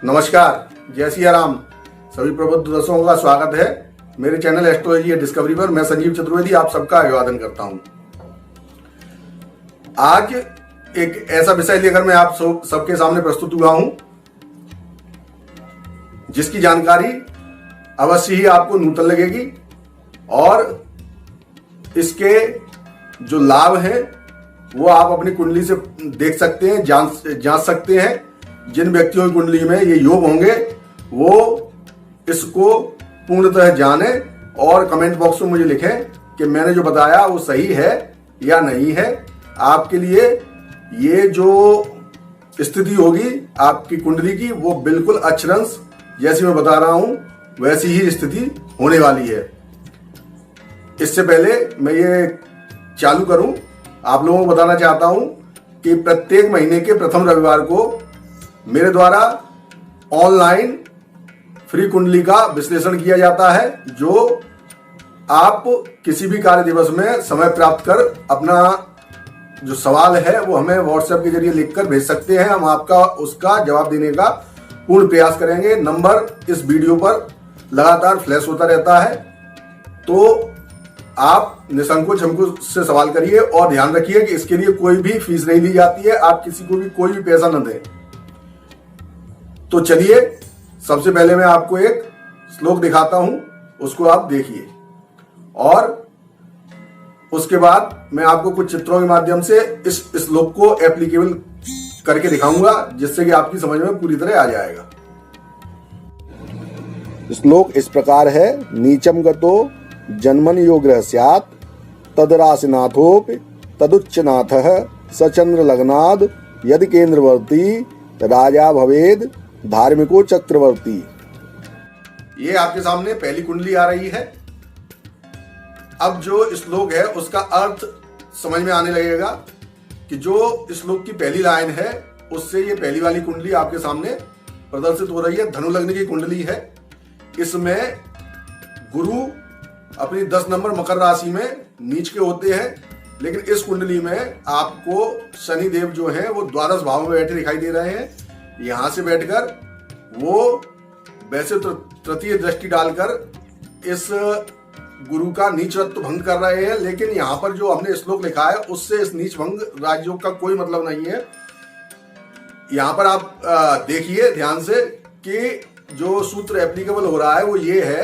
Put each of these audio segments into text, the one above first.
नमस्कार, जय सिया राम। सभी प्रबुद्ध दर्शकों का स्वागत है मेरे चैनल एस्ट्रोलॉजी डिस्कवरी पर। मैं संजीव चतुर्वेदी आप सबका अभिवादन करता हूं। आज एक ऐसा विषय लेकर मैं आप सबके सामने प्रस्तुत हुआ हूं जिसकी जानकारी अवश्य ही आपको नूतन लगेगी और इसके जो लाभ हैं वो आप अपनी कुंडली से देख सकते हैं, जांच सकते हैं। जिन व्यक्तियों की कुंडली में ये योग होंगे वो इसको पूर्णतः जाने और कमेंट बॉक्स में मुझे लिखें कि मैंने जो बताया वो सही है या नहीं है। आपके लिए ये जो स्थिति होगी आपकी कुंडली की वो बिल्कुल अक्षरंश जैसी मैं बता रहा हूं वैसी ही स्थिति होने वाली है। इससे पहले मैं ये चालू करूं, आप लोगों को बताना चाहता हूं कि प्रत्येक महीने के प्रथम रविवार को मेरे द्वारा ऑनलाइन फ्री कुंडली का विश्लेषण किया जाता है, जो आप किसी भी कार्य दिवस में समय प्राप्त कर अपना जो सवाल है वो हमें व्हाट्सएप के जरिए लिखकर भेज सकते हैं। हम आपका उसका जवाब देने का पूर्ण प्रयास करेंगे। नंबर इस वीडियो पर लगातार फ्लैश होता रहता है, तो आप निसंकोच हमको से सवाल करिए और ध्यान रखिए कि इसके लिए कोई भी फीस नहीं ली जाती है। आप किसी को भी कोई भी पैसा न दें। तो चलिए, सबसे पहले मैं आपको एक श्लोक दिखाता हूं, उसको आप देखिए और उसके बाद मैं आपको कुछ चित्रों के माध्यम से इस श्लोक को एप्लीकेबल करके दिखाऊंगा, जिससे कि आपकी समझ में पूरी तरह आ जाएगा। श्लोक इस प्रकार है। नीचम गतो जन्मन योग्रह स्यात् तदरासिनाथोप तदुच्चनाथः सचंद्र लग्नाद यदि केंद्रवर्ती राजा भवेद धार्मिको चक्रवर्ती। ये आपके सामने पहली कुंडली आ रही है। अब जो श्लोक है उसका अर्थ समझ में आने लगेगा कि जो श्लोक की पहली लाइन है उससे ये पहली वाली कुंडली आपके सामने प्रदर्शित हो रही है। धनु लग्न की कुंडली है। इसमें गुरु अपनी 10 नंबर मकर राशि में नीच के होते हैं, लेकिन इस कुंडली में आपको शनि देव जो है वो द्वादश भाव में बैठे दिखाई दे रहे हैं। यहां से बैठकर वो वैसे तो तृतीय दृष्टि डालकर इस गुरु का नीचत्व भंग कर रहे हैं, लेकिन यहां पर जो हमने श्लोक लिखा है उससे इस नीच भंग राजयोग का कोई मतलब नहीं है। यहां पर आप देखिए ध्यान से कि जो सूत्र एप्लीकेबल हो रहा है वो ये है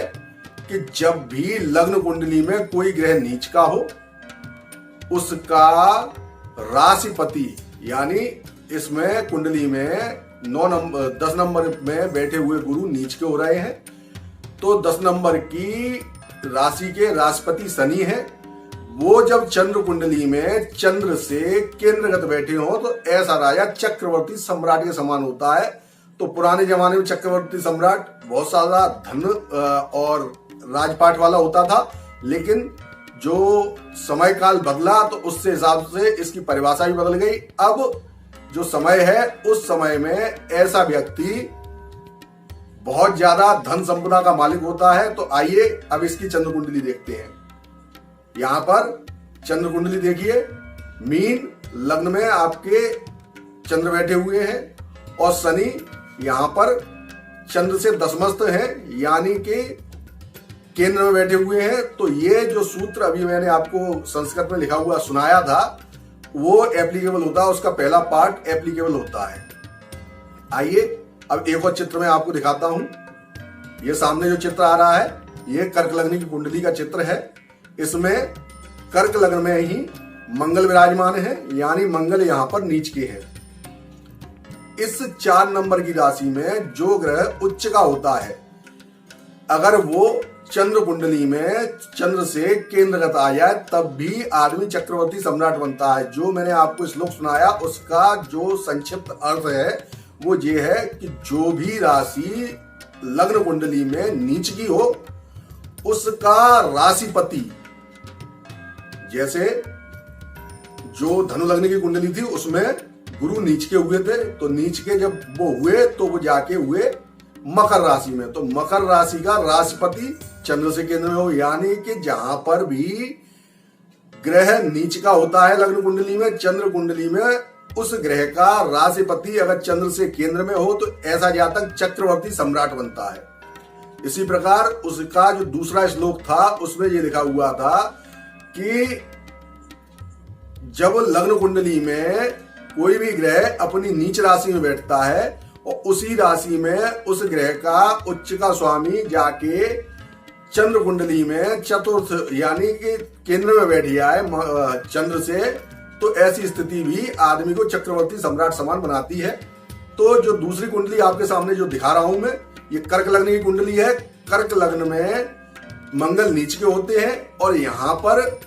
कि जब भी लग्न कुंडली में कोई ग्रह नीच का हो उसका राशिपति, यानी इसमें कुंडली में 10 नंबर में बैठे हुए गुरु नीच के हो रहे हैं, तो 10 नंबर की राशि के राशिपति शनि है। वो जब चंद्र कुंडली में चंद्र से केंद्रगत बैठे हो तो ऐसा राजा चक्रवर्ती सम्राट के समान होता है। तो पुराने जमाने में चक्रवर्ती सम्राट बहुत सारा धन और राजपाट वाला होता था, लेकिन जो समय काल बदला तो उससे हिसाब से इसकी परिभाषा भी बदल गई। अब जो समय है उस समय में ऐसा व्यक्ति बहुत ज्यादा धन संपदा का मालिक होता है। तो आइए अब इसकी चंद्र कुंडली देखते हैं। यहां पर चंद्र कुंडली देखिए, मीन लग्न में आपके चंद्र बैठे हुए हैं और शनि यहां पर चंद्र से दशमस्त है, यानी कि केंद्र में बैठे हुए हैं। तो ये जो सूत्र अभी मैंने आपको संस्कृत में लिखा हुआ सुनाया था वो एप्लीकेबल होता है, उसका पहला पार्ट एप्लीकेबल होता है। आइए अब एक और चित्र में आपको दिखाता हूं। ये सामने जो चित्र आ रहा है ये कर्क लग्न की कुंडली का चित्र है। इसमें कर्क लग्न में ही मंगल विराजमान है, यानी मंगल यहां पर नीच के है। इस 4 नंबर की राशि में जो ग्रह उच्च का होता है, अगर वो चंद्र कुंडली में चंद्र से केंद्रगत आ जाए तब भी आदमी चक्रवर्ती सम्राट बनता है। जो मैंने आपको श्लोक सुनाया उसका जो संक्षिप्त अर्थ है वो ये है कि जो भी राशि लग्न कुंडली में नीच की हो उसका राशिपति, जैसे जो धनु लग्न की कुंडली थी उसमें गुरु नीच के हुए थे, तो नीच के जब वो हुए तो वो जाके हुए मकर राशि में। तो मकर राशि का राशिपति चंद्र से केंद्र में हो, यानी कि जहां पर भी ग्रह नीच का होता है लग्न कुंडली में, चंद्र कुंडली में उस ग्रह का राशिपति अगर चंद्र से केंद्र में हो तो ऐसा जातक चक्रवर्ती सम्राट बनता है। इसी प्रकार उसका जो दूसरा श्लोक था उसमें ये लिखा हुआ था कि जब लग्न कुंडली में कोई भी ग्रह अपनी नीच राशि में बैठता है और उसी राशि में उस ग्रह का उच्च का स्वामी जाके चंद्र कुंडली में चतुर्थ यानी कि केंद्र में बैठ गया है चंद्र से, तो ऐसी स्थिति भी आदमी को चक्रवर्ती सम्राट समान बनाती है। तो जो दूसरी कुंडली आपके सामने जो दिखा रहा हूं मैं, ये कर्क लग्न की कुंडली है। कर्क लग्न में मंगल नीच के होते हैं और यहाँ पर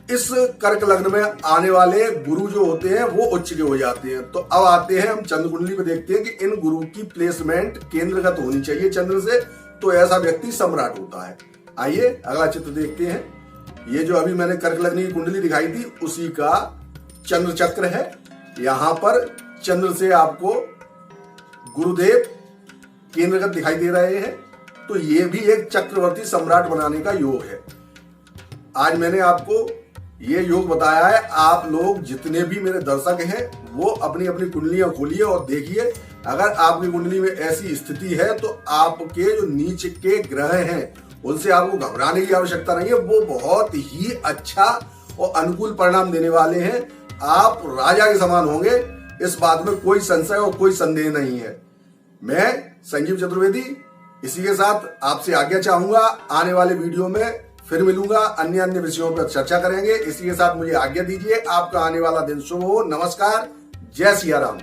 इस कर्क लग्न में आने वाले गुरु जो होते हैं वो उच्च के हो जाते हैं। तो अब आते हैं हम चंद्र कुंडली पे, देखते हैं कि इन गुरु की प्लेसमेंट केंद्रगत होनी चाहिए चंद्र से, तो ऐसा व्यक्ति सम्राट होता है। आइए अगला चित्र देखते हैं। ये जो अभी मैंने कर्क लग्न की कुंडली दिखाई थी उसी का चंद्र चक्र है। यहाँ पर चंद्र से आपको गुरुदेव केंद्रगत दिखाई दे रहे हैं, तो ये भी एक चक्रवर्ती सम्राट बनाने का योग है। आज मैंने आपको ये योग बताया है। आप लोग जितने भी मेरे दर्शक हैं वो अपनी अपनी कुंडलियां खोलिए और देखिए, अगर आपकी कुंडली में ऐसी स्थिति है तो आपके जो नीच के ग्रह हैं उनसे आपको घबराने की आवश्यकता नहीं है। वो बहुत ही अच्छा और अनुकूल परिणाम देने वाले हैं। आप राजा के समान होंगे, इस बात में कोई संशय और कोई संदेह नहीं है। मैं संजीव चतुर्वेदी इसी के साथ आपसे आज्ञा चाहूंगा। आने वाले वीडियो में फिर मिलूंगा, अन्य विषयों पर चर्चा करेंगे। इसी के साथ मुझे आज्ञा दीजिए। आपका आने वाला दिन शुभ हो। नमस्कार, जय सिया राम।